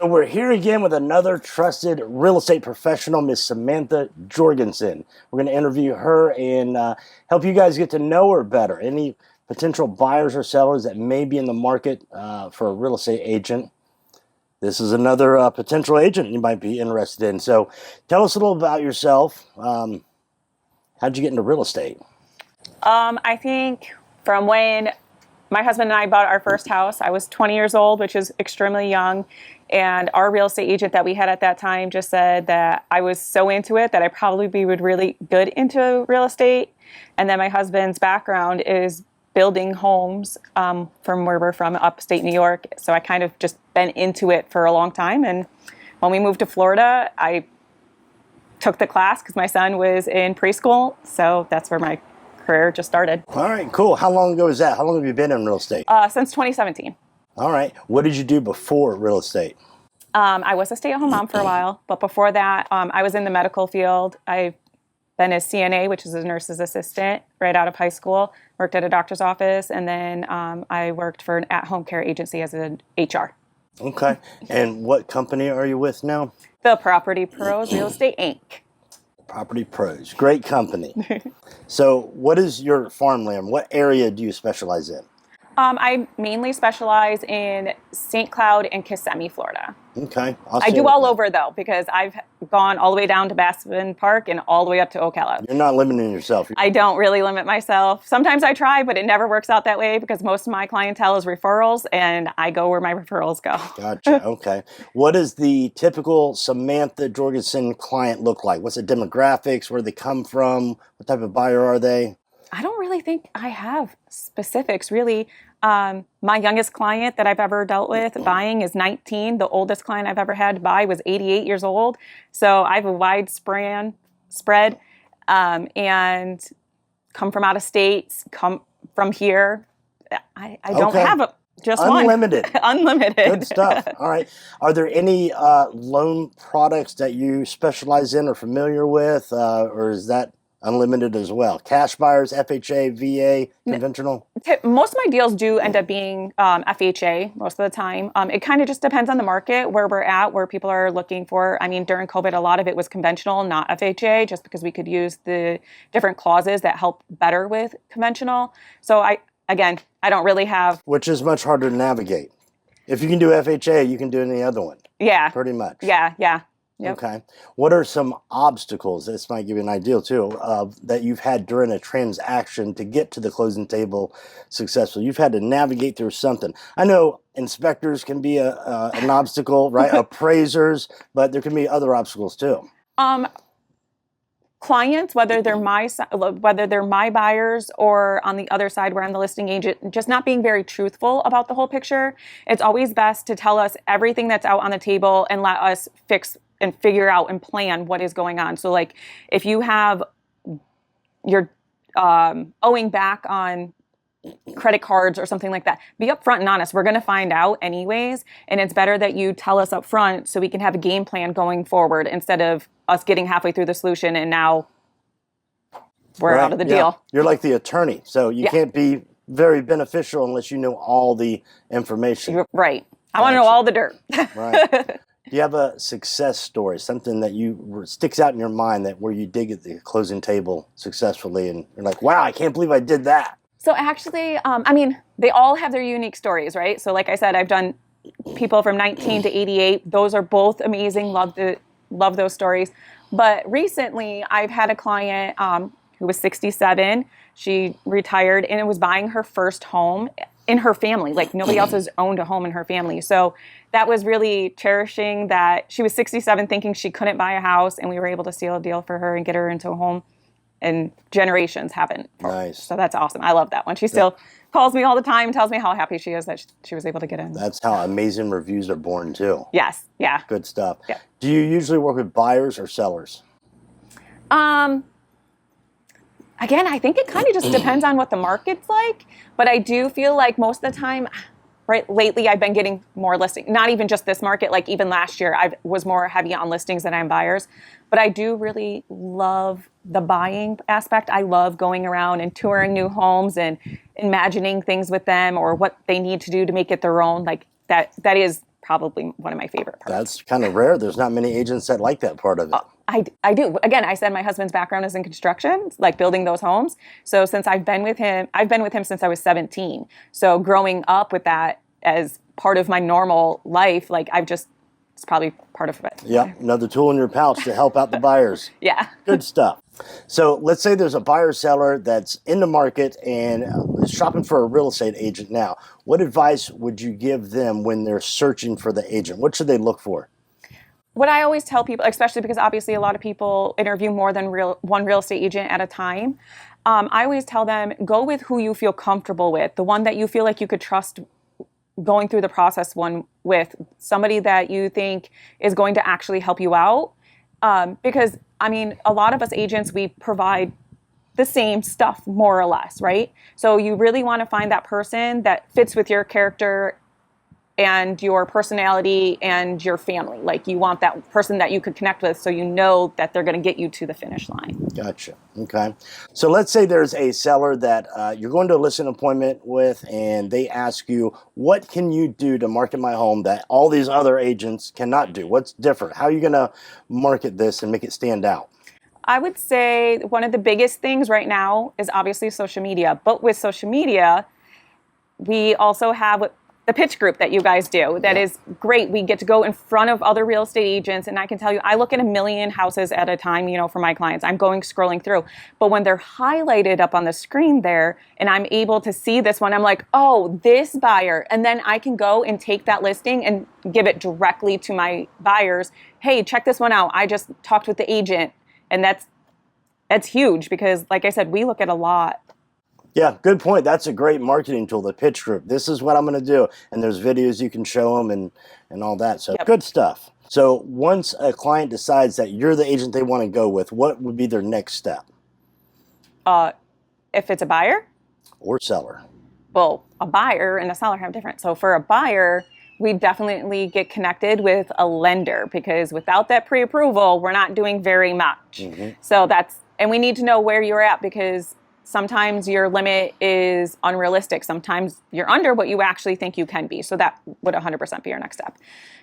So we're here again with another trusted real estate professional, Miss Samantha Jorgensen. We're going to interview her and help you guys get to know her better. Any potential buyers or sellers that may be in the market for a real estate agent. This is another potential agent you might be interested in. So tell us a little about yourself. How'd you get into real estate? I think from when my husband and I bought our first house, I was 20 years old, which is extremely young. And our real estate agent that we had at that time just said that I was so into it that I probably be really good into real estate. And then my husband's background is building homes from where we're from, upstate New York. So I kind of just been into it for a long time. And when we moved to Florida, I took the class because my son was in preschool. So that's where my career just started. All right, cool. How long ago is that? How long have you been in real estate? Since 2017. All right. What did you do before real estate? I was a stay-at-home mom for a while, but before that, I was in the medical field. I've been a CNA, which is a nurse's assistant, right out of high school, worked at a doctor's office, and then I worked for an at-home care agency as an HR. Okay. And what company are you with now? The Property Pros Real Estate, Inc. Property Pros. Great company. So what is your farmland? What area do you specialize in? I mainly specialize in St. Cloud and Kissimmee, Florida. Okay. I do all over, though, because I've gone all the way down to Bassman Park and all the way up to Ocala. You're not limiting yourself. I don't really limit myself. Sometimes I try, but it never works out that way because most of my clientele is referrals, and I go where my referrals go. Gotcha. Okay. What does the typical Samantha Jorgensen client look like? What's the demographics? Where do they come from? What type of buyer are they? I don't really think I have specifics, really. My youngest client that I've ever dealt with buying is 19. The oldest client I've ever had to buy was 88 years old. So I have a wide spread and come from out of state, come from here. I don't have just Unlimited. one. Unlimited. Good stuff. All right. Are there any loan products that you specialize in or familiar with, or is that unlimited as well? Cash buyers, FHA, VA, conventional? Most of my deals do end up being FHA most of the time. It kind of just depends on the market, where we're at, where people are looking for. I mean, during COVID, a lot of it was conventional, not FHA, just because we could use the different clauses that help better with conventional. So I don't really have... Which is much harder to navigate. If you can do FHA, you can do any other one. Yeah. Pretty much. Yeah. Yep. Okay. What are some obstacles, this might give you an idea too, that you've had during a transaction to get to the closing table successfully? You've had to navigate through something. I know inspectors can be an obstacle, right? Appraisers, but there can be other obstacles too. Clients, whether they're my buyers or on the other side where I'm the listing agent, just not being very truthful about the whole picture. It's always best to tell us everything that's out on the table and let us fix and figure out and plan what is going on. So like if you're owing back on credit cards or something like that, be upfront and honest. We're going to find out anyways. And it's better that you tell us up front so we can have a game plan going forward instead of us getting halfway through the solution and now we're out of the deal. You're like the attorney. So you can't be very beneficial unless you know all the information. Right. I want to know all the dirt. Right. Do you have a success story, something that sticks out in your mind that where you dig at the closing table successfully and you're like, wow, I can't believe I did that? So actually, I mean, they all have their unique stories, right? So like I said, I've done people from 19 to 88. Those are both amazing. Love those stories. But recently, I've had a client who was 67. She retired and was buying her first home in her family. Like nobody else has owned a home in her family. So that was really cherishing that she was 67 thinking she couldn't buy a house, and we were able to seal a deal for her and get her into a home. And generations haven't. Nice. So that's awesome. I love that one. She still calls me all the time and tells me how happy she is that she was able to get in. That's how amazing reviews are born too. Yes. Yeah. Good stuff. Yeah. Do you usually work with buyers or sellers? Again, I think it kind of just depends on what the market's like. But I do feel like most of the time, right, lately I've been getting more listings. Not even just this market, like even last year I was more heavy on listings than I'm buyers. But I do really love the buying aspect. I love going around and touring new homes and imagining things with them or what they need to do to make it their own. Like that is probably one of my favorite parts. That's kind of rare. There's not many agents that like that part of it. I do. Again, I said my husband's background is in construction, like building those homes. So since I've been with him since I was 17. So growing up with that as part of my normal life, like it's probably part of it. Yeah, another tool in your pouch to help out the buyers. Yeah. Good stuff. So let's say there's a buyer seller that's in the market and is shopping for a real estate agent now. What advice would you give them when they're searching for the agent? What should they look for? What I always tell people, especially because obviously a lot of people interview more than one real estate agent at a time, I always tell them, go with who you feel comfortable with, the one that you feel like you could trust going through the process with somebody that you think is going to actually help you out. Because, I mean, a lot of us agents, we provide the same stuff more or less, right? So you really want to find that person that fits with your character and your personality and your family. Like you want that person that you could connect with so you know that they're going to get you to the finish line. Gotcha. Okay. So let's say there's a seller that you're going to a listing appointment with and they ask you, what can you do to market my home that all these other agents cannot do? What's different? How are you going to market this and make it stand out? I would say one of the biggest things right now is obviously social media. But with social media, we also have the pitch group that you guys do. That is great. We get to go in front of other real estate agents. And I can tell you, I look at 1 million houses at a time, for my clients. I'm scrolling through. But when they're highlighted up on the screen there, and I'm able to see this one, I'm like, oh, this buyer. And then I can go and take that listing and give it directly to my buyers. Hey, check this one out. I just talked with the agent. And that's huge because, like I said, we look at a lot. Yeah, good point. That's a great marketing tool, the pitch group. This is what I'm going to do. And there's videos you can show them and all that. So Good stuff. So once a client decides that you're the agent they want to go with, what would be their next step? If it's a buyer? Or seller? Well, a buyer and a seller have different. So for a buyer, we definitely get connected with a lender because without that pre-approval, we're not doing very much. Mm-hmm. So and we need to know where you're at because sometimes your limit is unrealistic. Sometimes you're under what you actually think you can be. So that would 100% be our next step.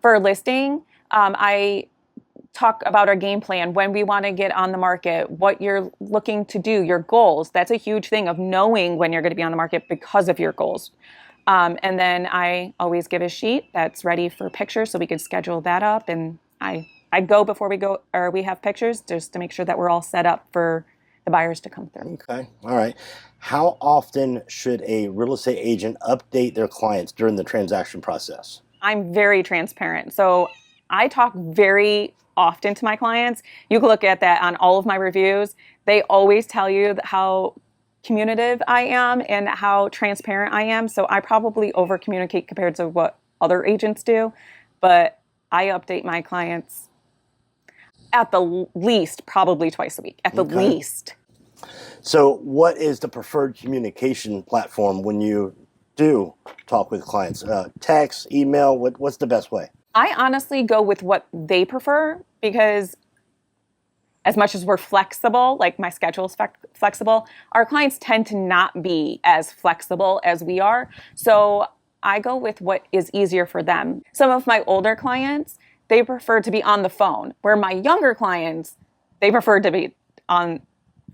For a listing, I talk about our game plan, when we want to get on the market, what you're looking to do, your goals. That's a huge thing of knowing when you're going to be on the market because of your goals. And then I always give a sheet that's ready for pictures so we can schedule that up. And I go before we have pictures just to make sure that we're all set up for the buyers to come through. Okay. All right. How often should a real estate agent update their clients during the transaction process? I'm very transparent. So I talk very often to my clients. You can look at that on all of my reviews. They always tell you how communicative I am and how transparent I am. So I probably over communicate compared to what other agents do. But I update my clients at the least, probably twice a week, at the least. So what is the preferred communication platform when you do talk with clients? Text, email, what's the best way? I honestly go with what they prefer because as much as we're flexible, like my schedule is flexible, our clients tend to not be as flexible as we are. So I go with what is easier for them. Some of my older clients, they prefer to be on the phone, where my younger clients, they prefer to be on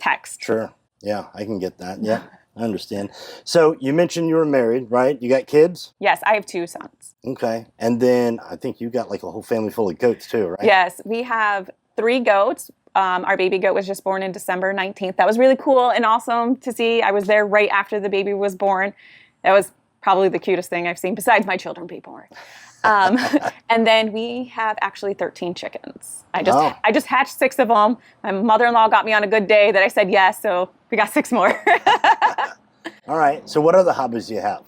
text. Sure. Yeah, I can get that. Yeah, I understand. So you mentioned you were married, right? You got kids? Yes, I have 2 sons. Okay. And then I think you got like a whole family full of goats too, right? Yes, we have 3 goats. Our baby goat was just born in December 19th. That was really cool and awesome to see. I was there right after the baby was born. That was probably the cutest thing I've seen besides my children being born. And then we have actually 13 chickens. I just hatched 6 of them. My mother-in-law got me on a good day that I said yes, so we got 6 more. All right. So what other hobbies do you have?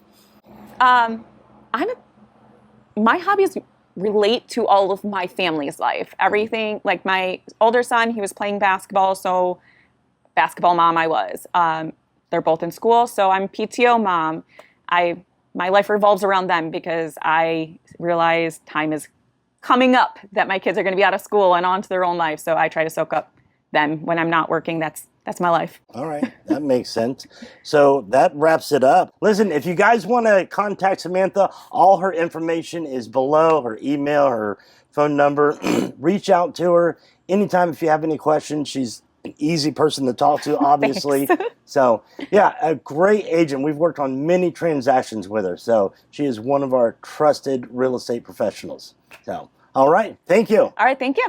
My hobbies relate to all of my family's life. Everything, like my older son, he was playing basketball, so basketball mom I was. They're both in school, so I'm PTO mom. My life revolves around them because I realize time is coming up that my kids are going to be out of school and on to their own life. So I try to soak up them when I'm not working. That's That's my life. All right, that makes sense. So that wraps it up. Listen, if you guys want to contact Samantha, all her information is below, her email, her phone number. Reach out to her anytime if you have any questions. She's an easy person to talk to, obviously. So, yeah, a great agent. We've worked on many transactions with her. So she is one of our trusted real estate professionals. So, all right, thank you. All right, thank you.